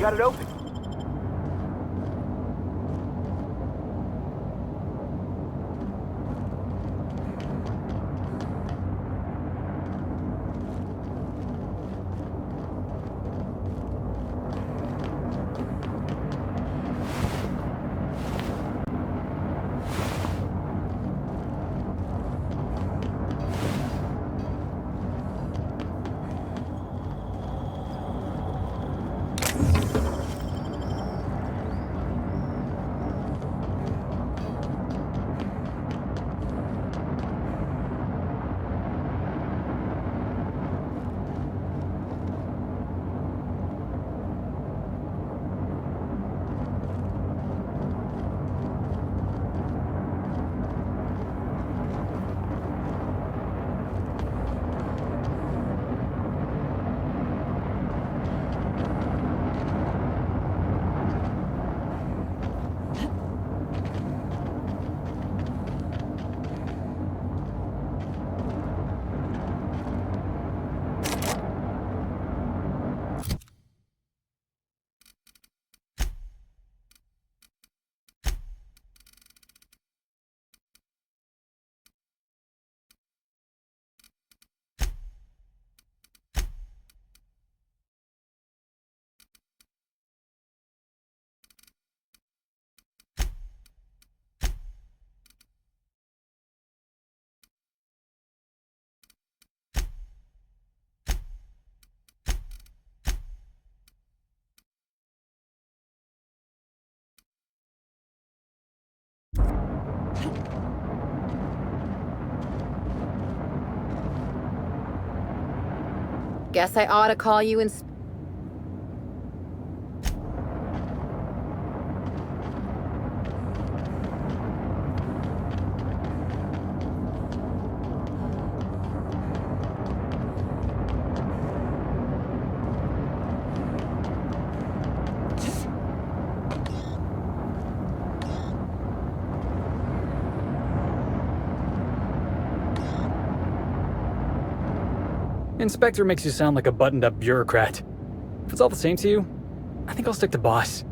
got it open. Guess I ought to call you and... Inspector makes you sound like a buttoned-up bureaucrat. If it's all the same to you, I think I'll stick to boss.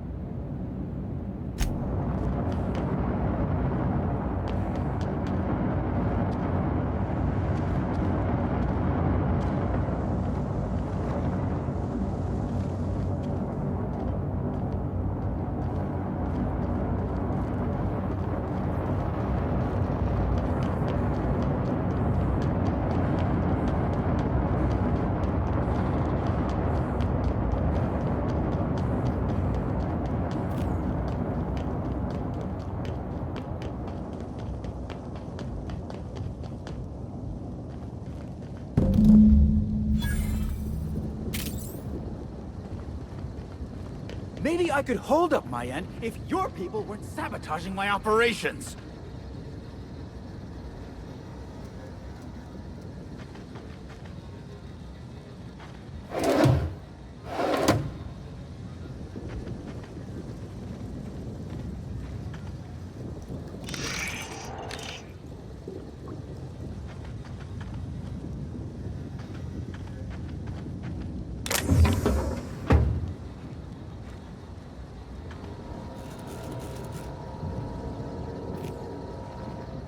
Maybe I could hold up my end if your people weren't sabotaging my operations.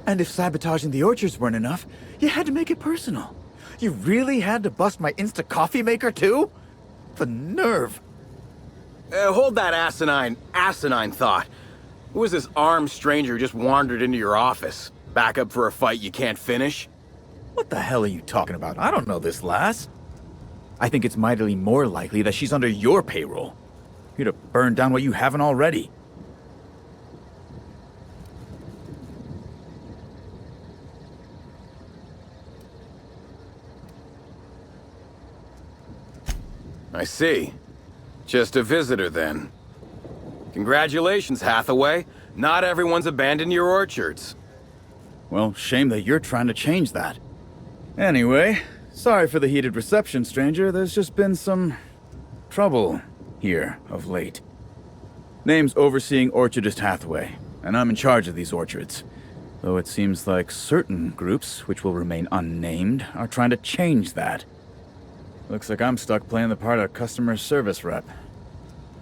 And if sabotaging the orchards weren't enough, you had to make it personal. You really had to bust my Insta coffee maker too? The nerve. Hold that asinine thought. Who was this armed stranger who just wandered into your office? Back up for a fight you can't finish? What the hell are you talking about? I don't know this lass. I think it's mightily more likely that she's under your payroll. You'd have burned down what you haven't already. I see. Just a visitor, then. Congratulations, Hathaway. Not everyone's abandoned your orchards. Well, shame that you're trying to change that. Anyway, sorry for the heated reception, stranger. There's just been some trouble here of late. Name's Overseeing Orchardist Hathaway, and I'm in charge of these orchards. Though it seems like certain groups, which will remain unnamed, are trying to change that. Looks like I'm stuck playing the part of customer service rep.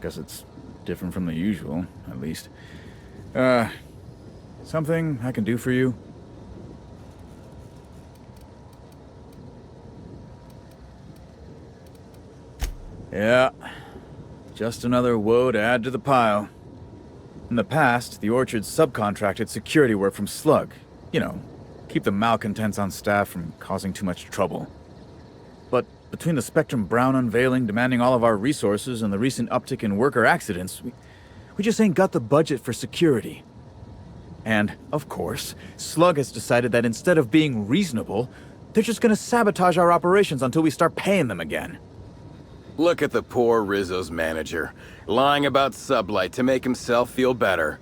Guess it's different from the usual, at least. Something I can do for you? Yeah, just another woe to add to the pile. In the past, the Orchard subcontracted security work from Slug. You know, keep the malcontents on staff from causing too much trouble. But between the Spectrum Brown unveiling demanding all of our resources and the recent uptick in worker accidents, we just ain't got the budget for security. And, of course, Slug has decided that instead of being reasonable, they're just gonna sabotage our operations until we start paying them again. Look at the poor Rizzo's manager, lying about Sublight to make himself feel better.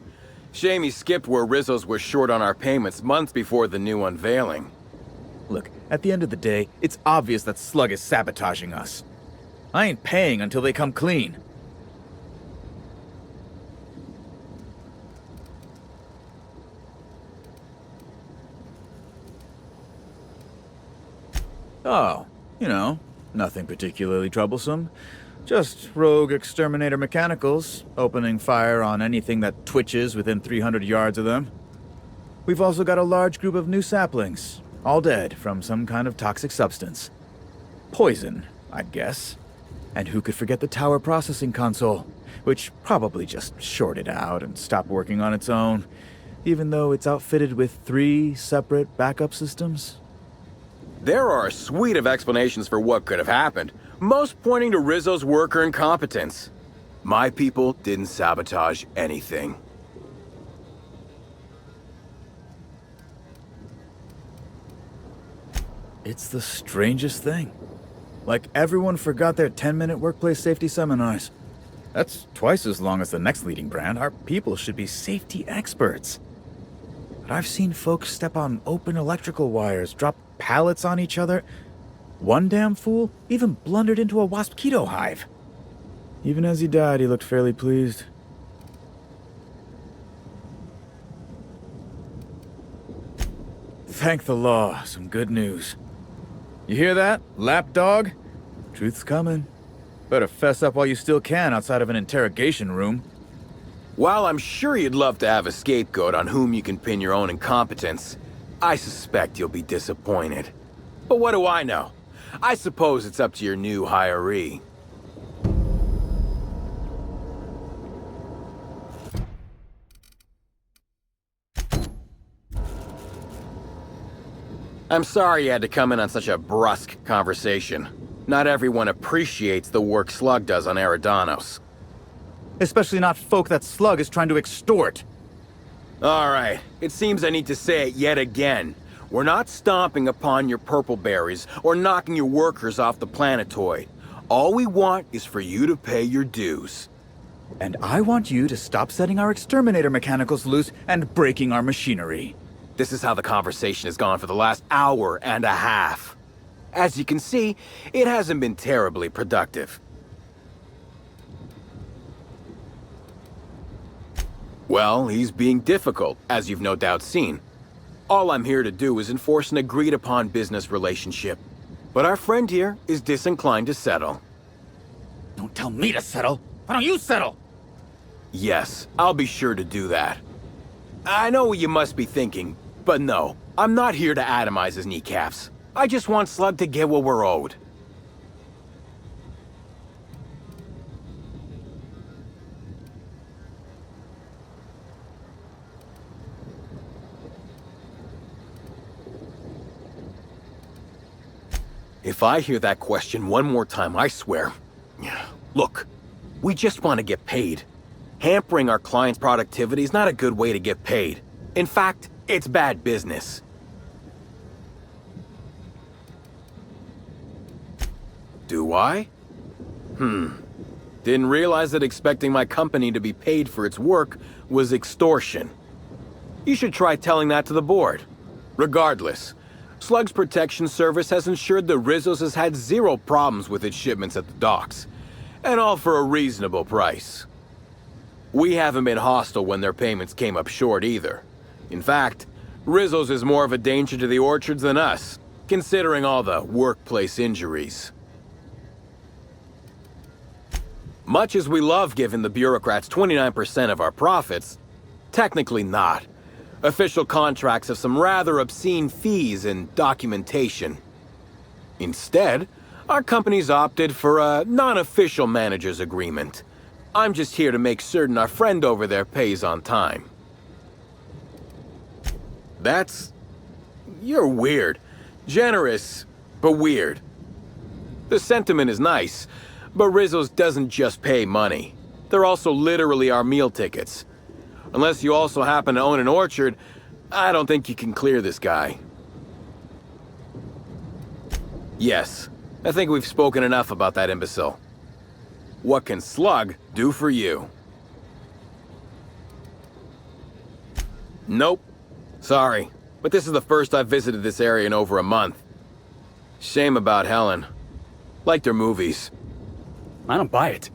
Shame he skipped where Rizzo's was short on our payments months before the new unveiling. Look, at the end of the day, it's obvious that Slug is sabotaging us. I ain't paying until they come clean. Oh, you know, nothing particularly troublesome. Just rogue exterminator mechanicals, opening fire on anything that twitches within 300 yards of them. We've also got a large group of new saplings, all dead from some kind of toxic substance. Poison, I'd guess. And who could forget the tower processing console, which probably just shorted out and stopped working on its own, even though it's outfitted with 3 separate backup systems? There are a suite of explanations for what could have happened, most pointing to Rizzo's worker incompetence. My people didn't sabotage anything. It's the strangest thing. Like everyone forgot their 10-minute workplace safety seminars. That's twice as long as the next leading brand. Our people should be safety experts. But I've seen folks step on open electrical wires, drop pallets on each other. One damn fool even blundered into a wasp-keto hive. Even as he died, he looked fairly pleased. Thank the law, some good news. You hear that, lapdog? Truth's coming. Better fess up while you still can outside of an interrogation room. While I'm sure you'd love to have a scapegoat on whom you can pin your own incompetence, I suspect you'll be disappointed. But what do I know? I suppose it's up to your new hiree. I'm sorry you had to come in on such a brusque conversation. Not everyone appreciates the work Slug does on Eridanos. Especially not folk that Slug is trying to extort. All right, it seems I need to say it yet again. We're not stomping upon your Purpleberries or knocking your workers off the planetoid. All we want is for you to pay your dues. And I want you to stop setting our exterminator mechanicals loose and breaking our machinery. This is how the conversation has gone for the last hour and a half. As you can see, it hasn't been terribly productive. Well, he's being difficult, as you've no doubt seen. All I'm here to do is enforce an agreed-upon business relationship. But our friend here is disinclined to settle. Don't tell me to settle. Why don't you settle? Yes, I'll be sure to do that. I know what you must be thinking, but no, I'm not here to atomize his kneecaps. I just want Slug to get what we're owed. If I hear that question one more time, I swear. Look, we just want to get paid. Hampering our clients' productivity is not a good way to get paid. In fact, it's bad business. Do I? Didn't realize that expecting my company to be paid for its work was extortion. You should try telling that to the board. Regardless, Slug's protection service has ensured that Rizzo's has had 0 problems with its shipments at the docks. And all for a reasonable price. We haven't been hostile when their payments came up short either. In fact, Rizzo's is more of a danger to the orchards than us, considering all the workplace injuries. Much as we love giving the bureaucrats 29% of our profits, technically not. Official contracts have some rather obscene fees and documentation. Instead, our company's opted for a non-official manager's agreement. I'm just here to make certain our friend over there pays on time. You're weird. Generous, but weird. The sentiment is nice, but Rizzo's doesn't just pay money. They're also literally our meal tickets. Unless you also happen to own an orchard, I don't think you can clear this guy. Yes, I think we've spoken enough about that imbecile. What can Slug do for you? Nope. Sorry, but this is the first I've visited this area in over a month. Shame about Helen. Liked her movies. I don't buy it.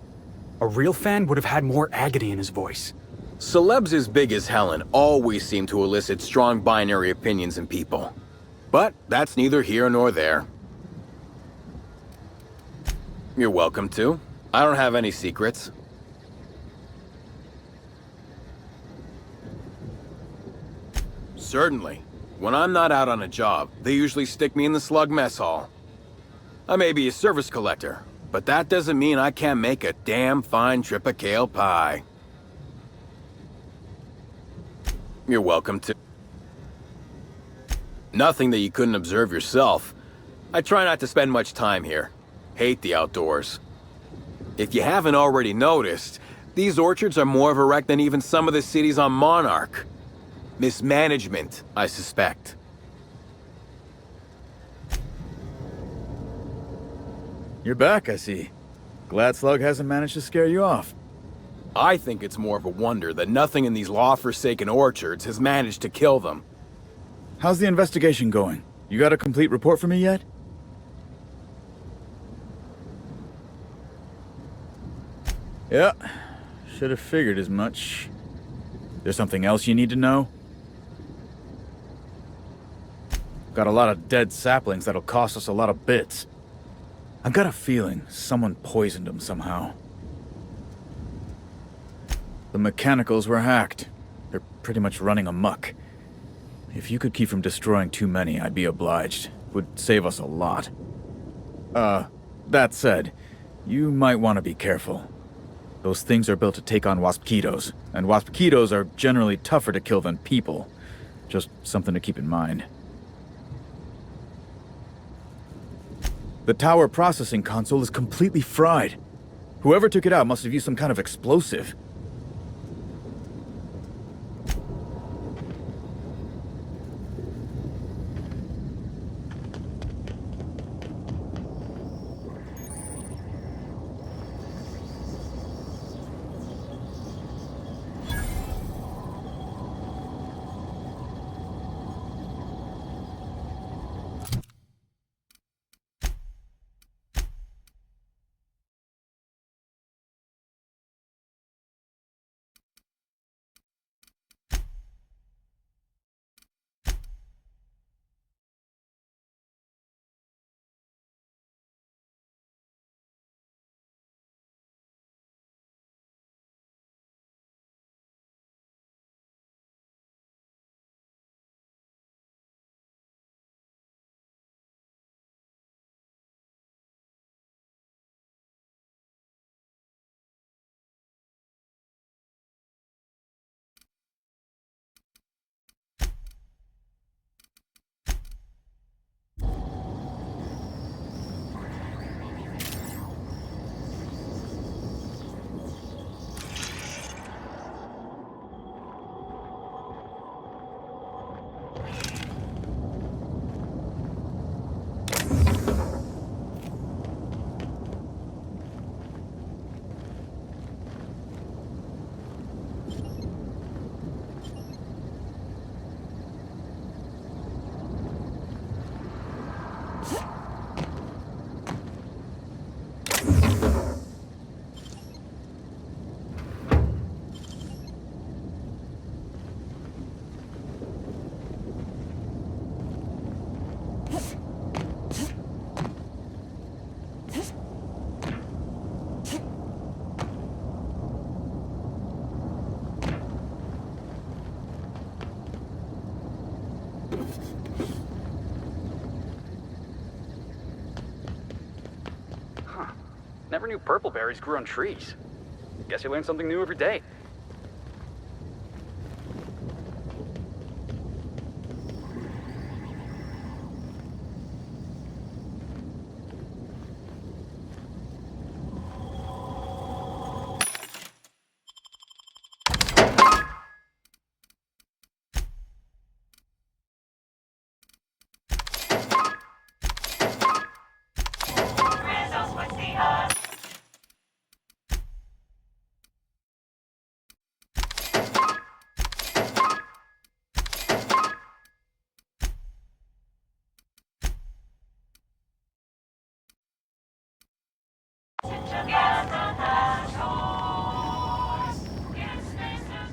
A real fan would have had more agony in his voice. Celebs as big as Helen always seem to elicit strong binary opinions in people. But that's neither here nor there. You're welcome to. I don't have any secrets. Certainly. When I'm not out on a job, they usually stick me in the Slug mess hall. I may be a service collector, but that doesn't mean I can't make a damn fine trip of kale pie. You're welcome to. Nothing that you couldn't observe yourself. I try not to spend much time here. Hate the outdoors. If you haven't already noticed, these orchards are more of a wreck than even some of the cities on Monarch. Mismanagement, I suspect. You're back, I see. Glad Slug hasn't managed to scare you off. I think it's more of a wonder that nothing in these law-forsaken orchards has managed to kill them. How's the investigation going? You got a complete report for me yet? Yeah, should have figured as much. There's something else you need to know? Got a lot of dead saplings that'll cost us a lot of bits. I got a feeling someone poisoned them somehow. The mechanicals were hacked. They're pretty much running amok. If you could keep from destroying too many, I'd be obliged. Would save us a lot. That said, you might want to be careful. Those things are built to take on waspquitos, and waspquitos are generally tougher to kill than people. Just something to keep in mind. The tower processing console is completely fried. Whoever took it out must have used some kind of explosive. knew purpleberries grew on trees. Guess you learn something new every day.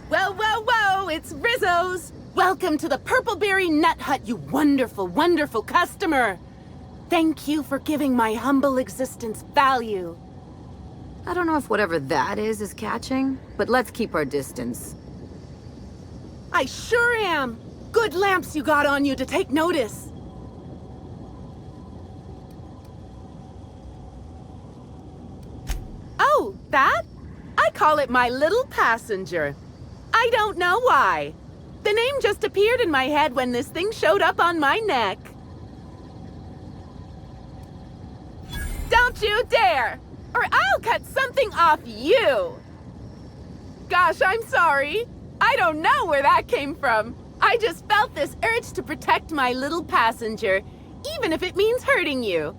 Whoa, whoa, whoa! It's Rizzo's! Welcome to the Purpleberry Nut Hut, you wonderful, wonderful customer! Thank you for giving my humble existence value. I don't know if whatever that is catching, but let's keep our distance. I sure am! Good lamps you got on you to take notice. Oh, that? I call it my little passenger. I don't know why. The name just appeared in my head when this thing showed up on my neck. Don't you dare! Or I'll cut something off you! Gosh, I'm sorry. I don't know where that came from. I just felt this urge to protect my little passenger, even if it means hurting you.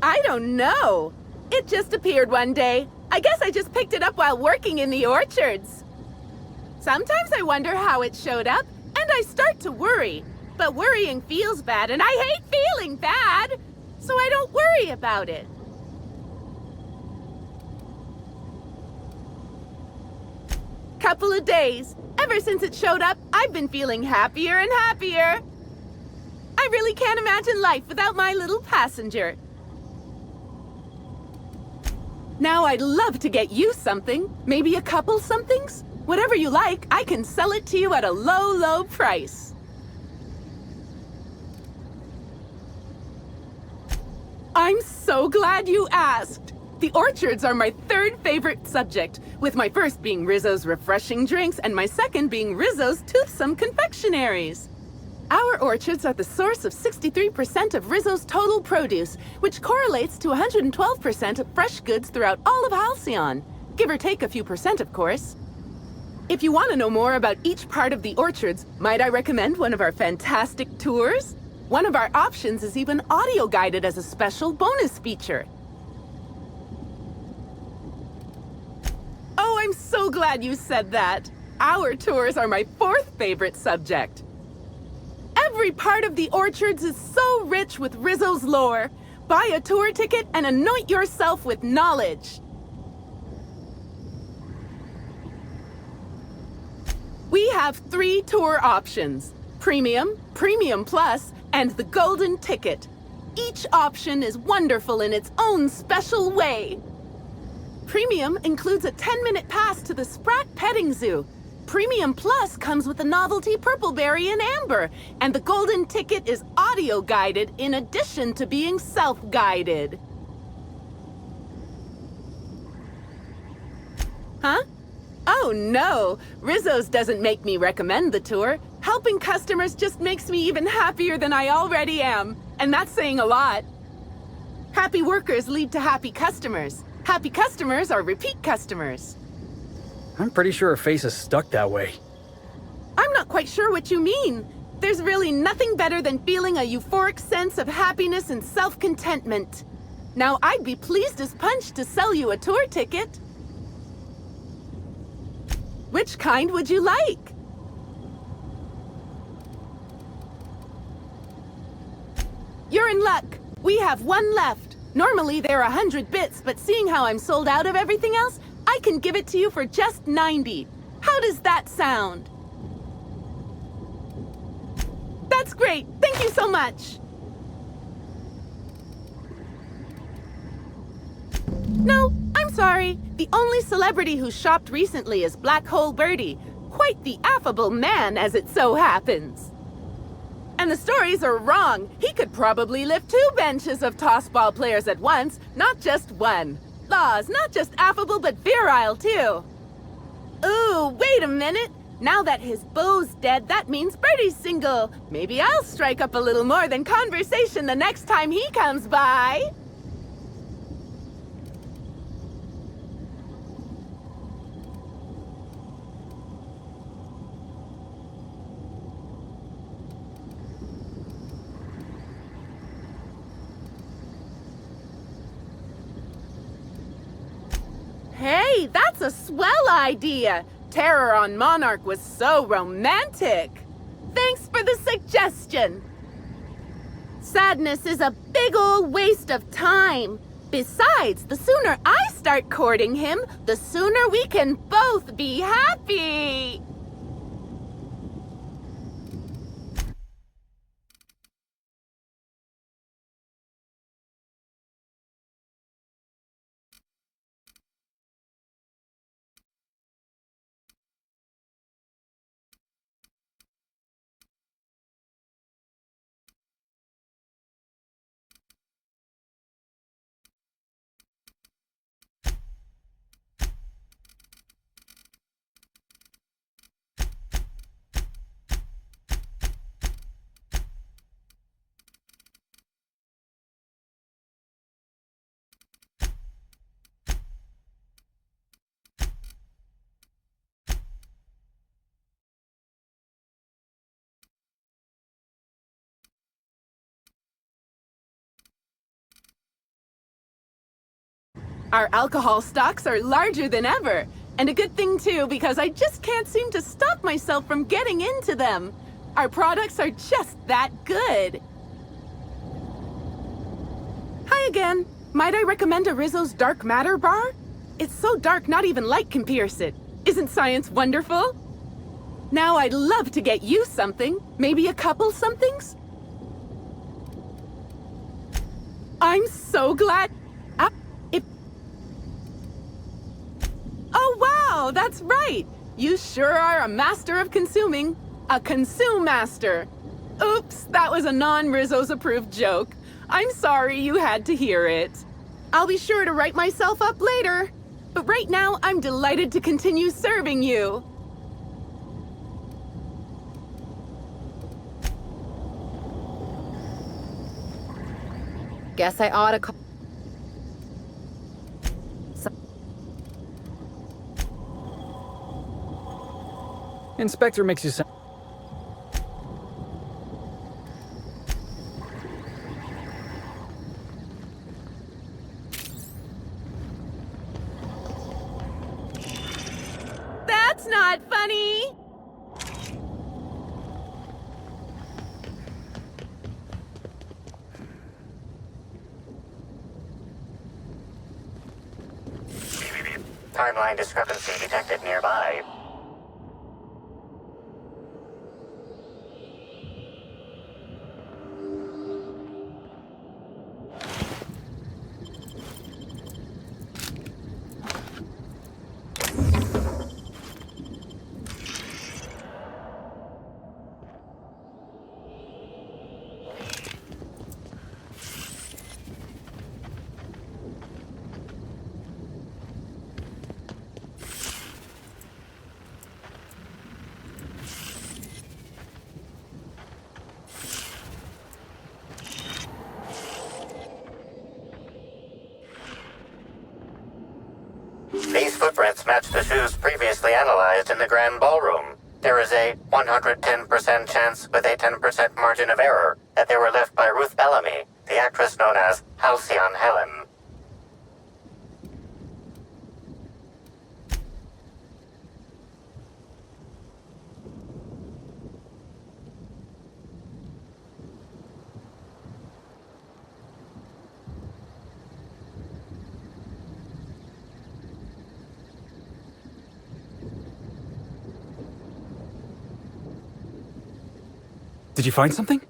I don't know. It just appeared one day. I guess I just picked it up while working in the orchards. Sometimes I wonder how it showed up, and I start to worry. But worrying feels bad, and I hate feeling bad. So I don't worry about it. Couple of days. Ever since it showed up, I've been feeling happier and happier. I really can't imagine life without my little passenger. Now I'd love to get you something. Maybe a couple somethings? Whatever you like, I can sell it to you at a low, low price. I'm so glad you asked. The orchards are my third favorite subject, with my first being Rizzo's refreshing drinks and my second being Rizzo's toothsome confectionaries. Our orchards are the source of 63% of Rizzo's total produce, which correlates to 112% of fresh goods throughout all of Halcyon. Give or take a few percent, of course. If you want to know more about each part of the orchards, might I recommend one of our fantastic tours? One of our options is even audio-guided as a special bonus feature. Oh, I'm so glad you said that. Our tours are my fourth favorite subject. Every part of the orchards is so rich with Rizzo's lore. Buy a tour ticket and anoint yourself with knowledge. We have 3 tour options: Premium, Premium Plus, and the Golden Ticket. Each option is wonderful in its own special way. Premium includes a 10-minute pass to the Sprat Petting Zoo. Premium Plus comes with the novelty Purpleberry and Amber, and the Golden Ticket is audio-guided in addition to being self-guided. Huh? Oh no, Rizzo's doesn't make me recommend the tour. Helping customers just makes me even happier than I already am, and that's saying a lot. Happy workers lead to happy customers. Happy customers are repeat customers. I'm pretty sure her face is stuck that way. I'm not quite sure what you mean. There's really nothing better than feeling a euphoric sense of happiness and self-contentment. Now, I'd be pleased as punch to sell you a tour ticket. Which kind would you like? You're in luck. We have one left. Normally, they're 100 bits, but seeing how I'm sold out of everything else, I can give it to you for just 90. How does that sound? That's great. Thank you so much. No, I'm sorry. The only celebrity who shopped recently is Black Hole Birdie. Quite the affable man, as it so happens. And the stories are wrong. He could probably lift 2 benches of tossball players at once, not just one. Laws, not just affable, but virile, too. Ooh, wait a minute. Now that his beau's dead, that means Bertie's single. Maybe I'll strike up a little more than conversation the next time he comes by. Hey, that's a swell idea! Terror on Monarch was so romantic! Thanks for the suggestion! Sadness is a big old waste of time. Besides, the sooner I start courting him, the sooner we can both be happy! Our alcohol stocks are larger than ever. And a good thing too, because I just can't seem to stop myself from getting into them. Our products are just that good. Hi again. Might I recommend a Rizzo's Dark Matter bar? It's so dark not even light can pierce it. Isn't science wonderful? Now I'd love to get you something. Maybe a couple somethings? I'm so glad. Oh, wow, that's right. You sure are a master of consuming. A consume master. Oops, that was a non-Rizzo's approved joke. I'm sorry you had to hear it. I'll be sure to write myself up later. But right now, I'm delighted to continue serving you. Guess I ought to call. Inspector makes you sound... That's not funny! Timeline discrepancy detected nearby. These footprints match the shoes previously analyzed in the Grand Ballroom. There is a 110% chance with a 10% margin of error that they were left by Ruth Bellamy, the actress known as Halcyon Helen. Did you find something?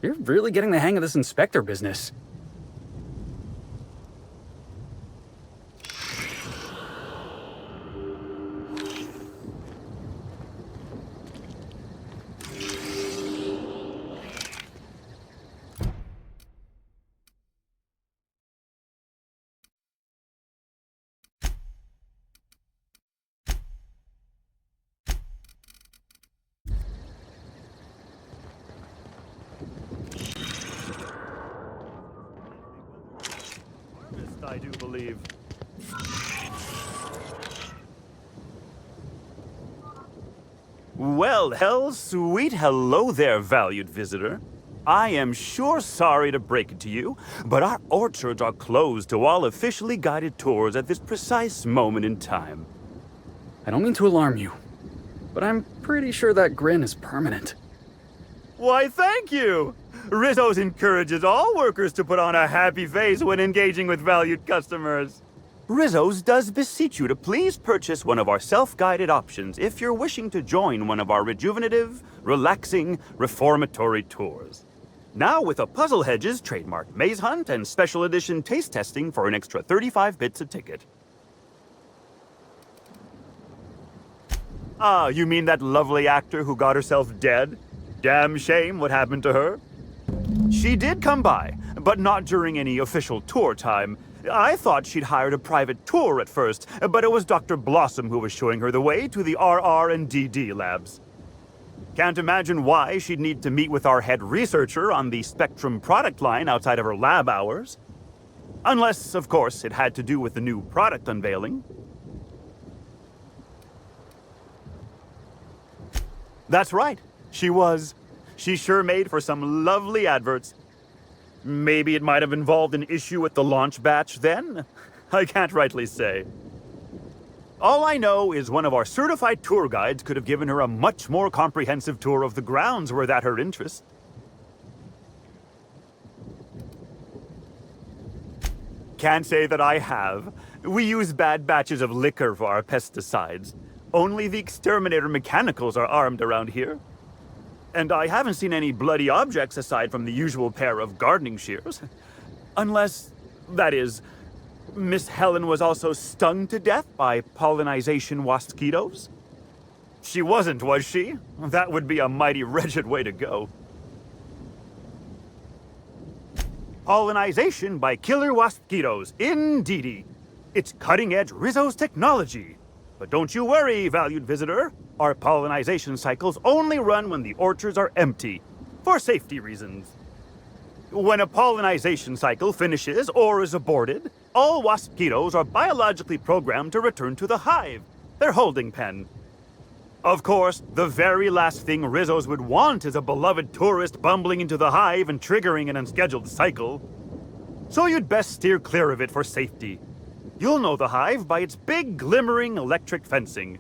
You're really getting the hang of this inspector business. I do believe. Well, sweet hello there, valued visitor. I am sure sorry to break it to you, but our orchards are closed to all officially guided tours at this precise moment in time. I don't mean to alarm you, but I'm pretty sure that grin is permanent. Why, thank you! Rizzo's encourages all workers to put on a happy face when engaging with valued customers. Rizzo's does beseech you to please purchase one of our self-guided options if you're wishing to join one of our rejuvenative, relaxing, reformatory tours. Now with a Puzzle Hedges trademark maze hunt and special edition taste testing for an extra 35 bits a ticket. Ah, you mean that lovely actor who got herself dead? Damn shame what happened to her. She did come by, but not during any official tour time. I thought she'd hired a private tour at first, but it was Dr. Blossom who was showing her the way to the RR and DD labs. Can't imagine why she'd need to meet with our head researcher on the Spectrum product line outside of her lab hours. Unless, of course, it had to do with the new product unveiling. That's right. She was. She sure made for some lovely adverts. Maybe it might have involved an issue with the launch batch then? I can't rightly say. All I know is one of our certified tour guides could have given her a much more comprehensive tour of the grounds were that her interest. Can't say that I have. We use bad batches of liquor for our pesticides. Only the exterminator mechanicals are armed around here. And I haven't seen any bloody objects aside from the usual pair of gardening shears. Unless, that is, Miss Helen was also stung to death by pollinization mosquitoes? She wasn't, was she? That would be a mighty wretched way to go. Pollinization by killer mosquitoes, indeedy. It's cutting-edge Rizzo's technology. But don't you worry, valued visitor. Our pollinization cycles only run when the orchards are empty, for safety reasons. When a pollinization cycle finishes or is aborted, all mosquitoes are biologically programmed to return to the hive, their holding pen. Of course, the very last thing Rizzo's would want is a beloved tourist bumbling into the hive and triggering an unscheduled cycle. So you'd best steer clear of it for safety. You'll know the hive by its big, glimmering electric fencing.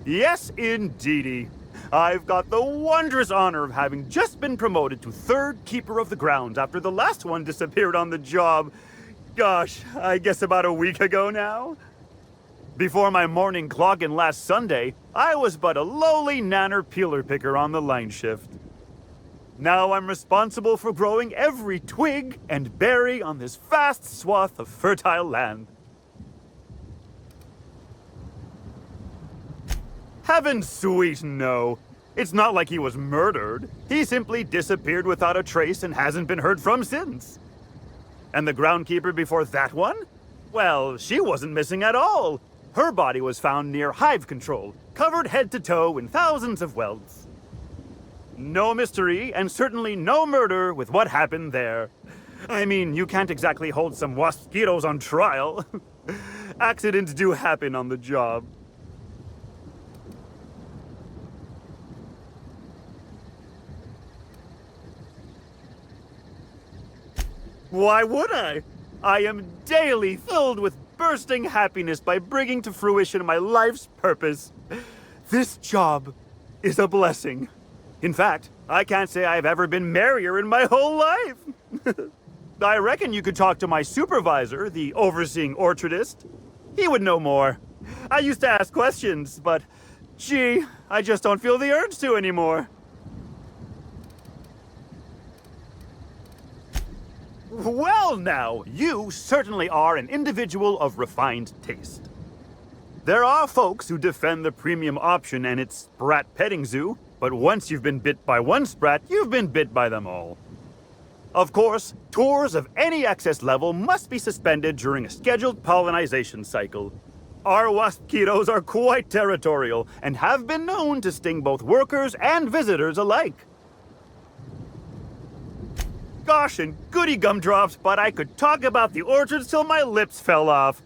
Yes, indeedy. I've got the wondrous honor of having just been promoted to third keeper of the grounds after the last one disappeared on the job. Gosh, I guess about a week ago now. Before my morning clock-in last Sunday, I was but a lowly nanner peeler picker on the line shift. Now I'm responsible for growing every twig and berry on this vast swath of fertile land. Heaven sweet, no. It's not like he was murdered. He simply disappeared without a trace and hasn't been heard from since. And the groundkeeper before that one? Well, she wasn't missing at all. Her body was found near hive control, covered head to toe in thousands of welts. No mystery, and certainly no murder with what happened there. I mean, you can't exactly hold some mosquitoes on trial. Accidents do happen on the job. Why would I? I am daily filled with bursting happiness by bringing to fruition my life's purpose. This job is a blessing. In fact, I can't say I've ever been merrier in my whole life. I reckon you could talk to my supervisor, the overseeing orchardist. He would know more. I used to ask questions, but gee, I just don't feel the urge to anymore. Well now, you certainly are an individual of refined taste. There are folks who defend the premium option and its sprat petting zoo, but once you've been bit by one sprat, you've been bit by them all. Of course, tours of any excess level must be suspended during a scheduled pollinization cycle. Our mosquitoes are quite territorial and have been known to sting both workers and visitors alike. Gosh and goody gumdrops, but I could talk about the orchards till my lips fell off.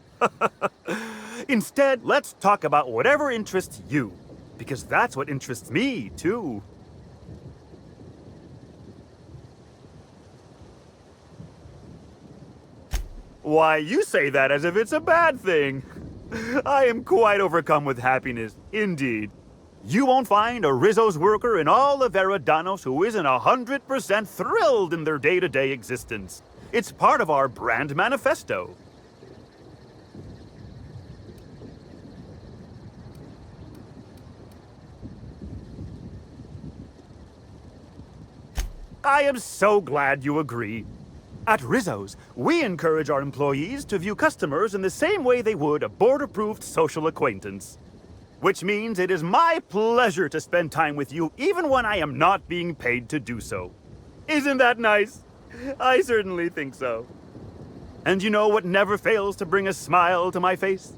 Instead, let's talk about whatever interests you, because that's what interests me, too. Why, you say that as if it's a bad thing. I am quite overcome with happiness, indeed. You won't find a Rizzo's worker in all of Eridanos who isn't 100% thrilled in their day-to-day existence. It's part of our brand manifesto. I am so glad you agree. At Rizzo's, we encourage our employees to view customers in the same way they would a board-approved social acquaintance. Which means it is my pleasure to spend time with you even when I am not being paid to do so. Isn't that nice? I certainly think so. And you know what never fails to bring a smile to my face?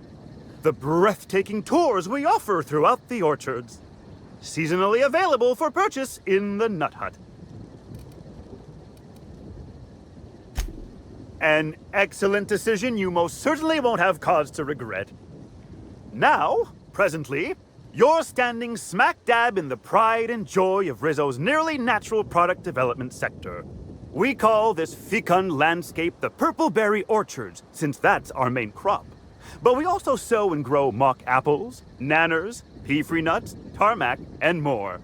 The breathtaking tours we offer throughout the orchards. Seasonally available for purchase in the Nut Hut. An excellent decision you most certainly won't have cause to regret. Now, presently, you're standing smack dab in the pride and joy of Rizzo's nearly natural product development sector. We call this fecund landscape the Purpleberry Orchards, since that's our main crop. But we also sow and grow mock apples, nanners, pea-free nuts, tarmac, and more.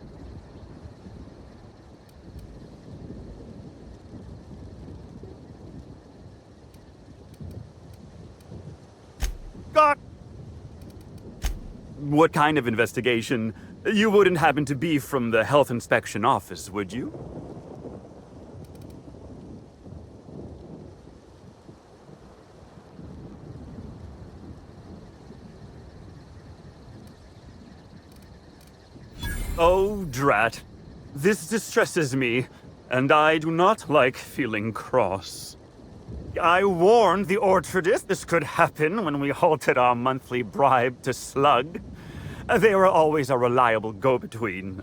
What kind of investigation? You wouldn't happen to be from the Health Inspection Office, would you? Oh, drat. This distresses me, and I do not like feeling cross. I warned the orchardist this could happen when we halted our monthly bribe to Slug. They were always a reliable go-between,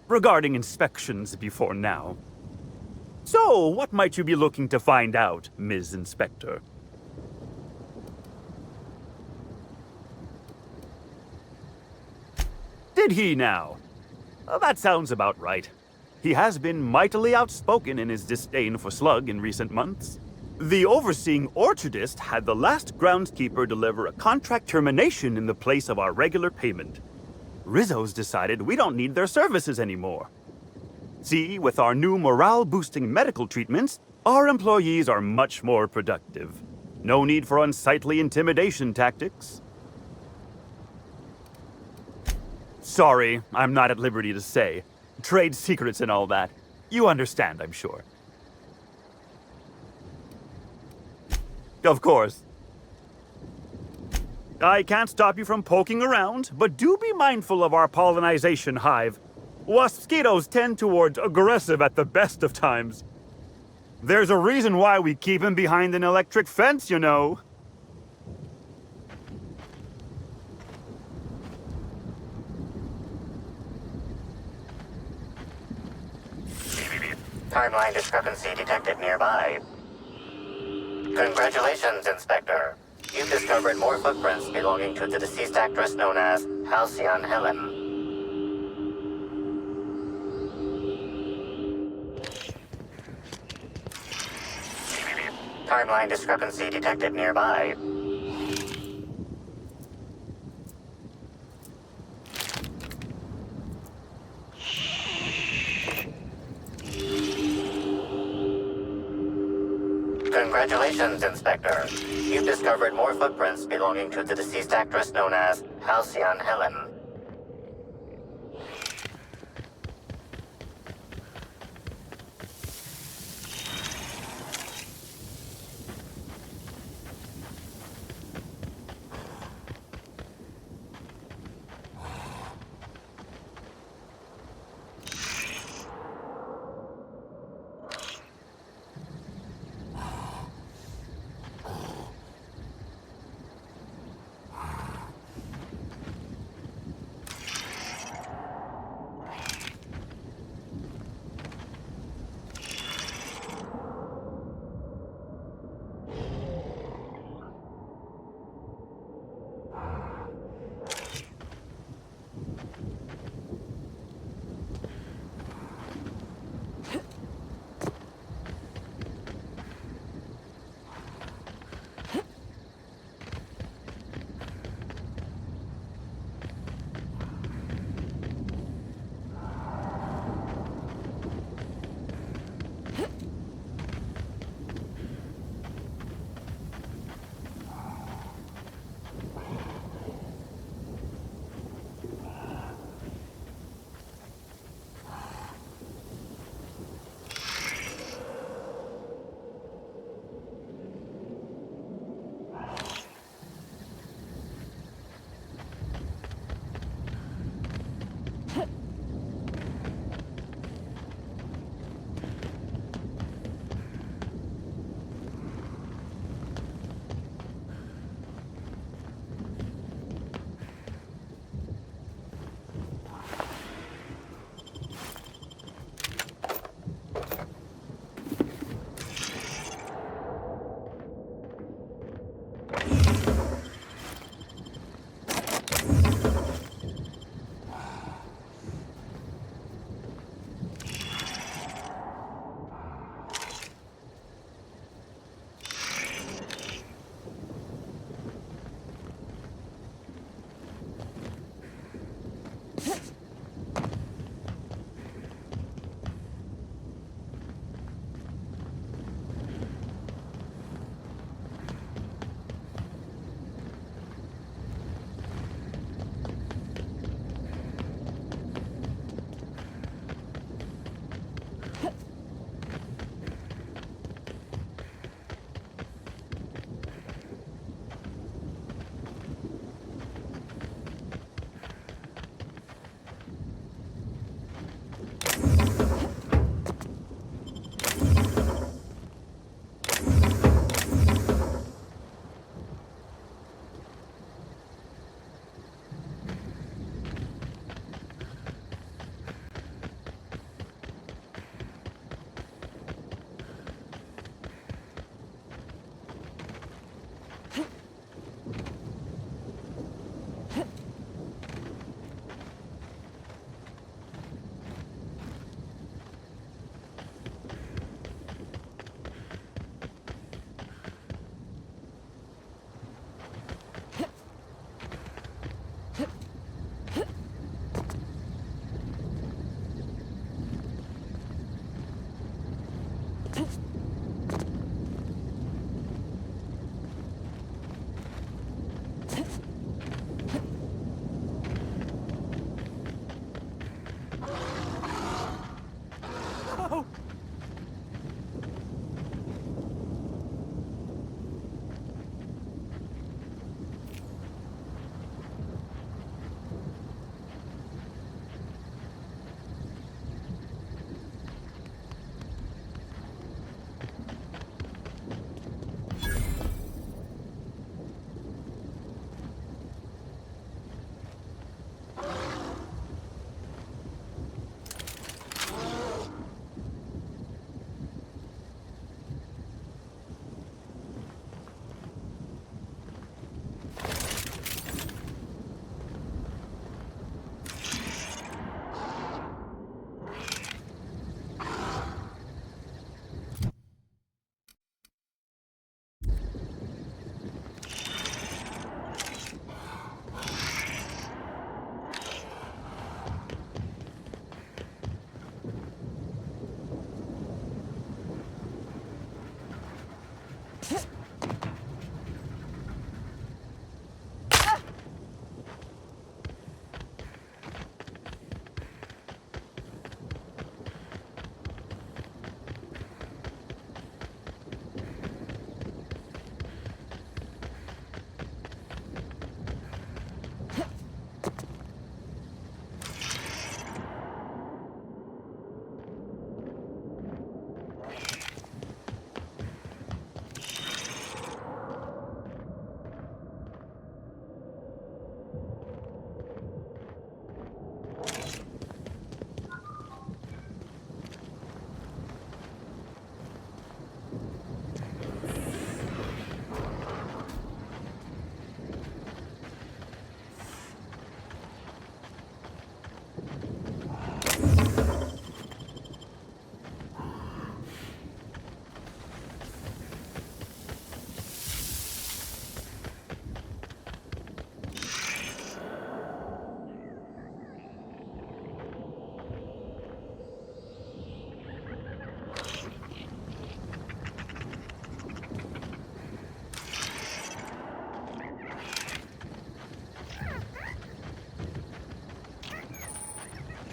regarding inspections before now. So, what might you be looking to find out, Ms. Inspector? Did he now? That sounds about right. He has been mightily outspoken in his disdain for Slug in recent months. The overseeing orchardist had the last groundskeeper deliver a contract termination in the place of our regular payment. Rizzo's decided we don't need their services anymore. See, with our new morale-boosting medical treatments, our employees are much more productive. No need for unsightly intimidation tactics. Sorry, I'm not at liberty to say. Trade secrets and all that. You understand, I'm sure. Of course. I can't stop you from poking around, but do be mindful of our pollinization hive. Mosquitoes tend towards aggressive at the best of times. There's a reason why we keep him behind an electric fence, you know. Timeline discrepancy detected nearby. Congratulations, Inspector. You've discovered more footprints belonging to the deceased actress known as Halcyon Helen. Timeline discrepancy detected nearby. Congratulations, Inspector. You've discovered more footprints belonging to the deceased actress known as Halcyon Helen.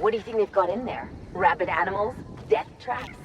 What do you think they've got in there? Rabid animals? Death traps?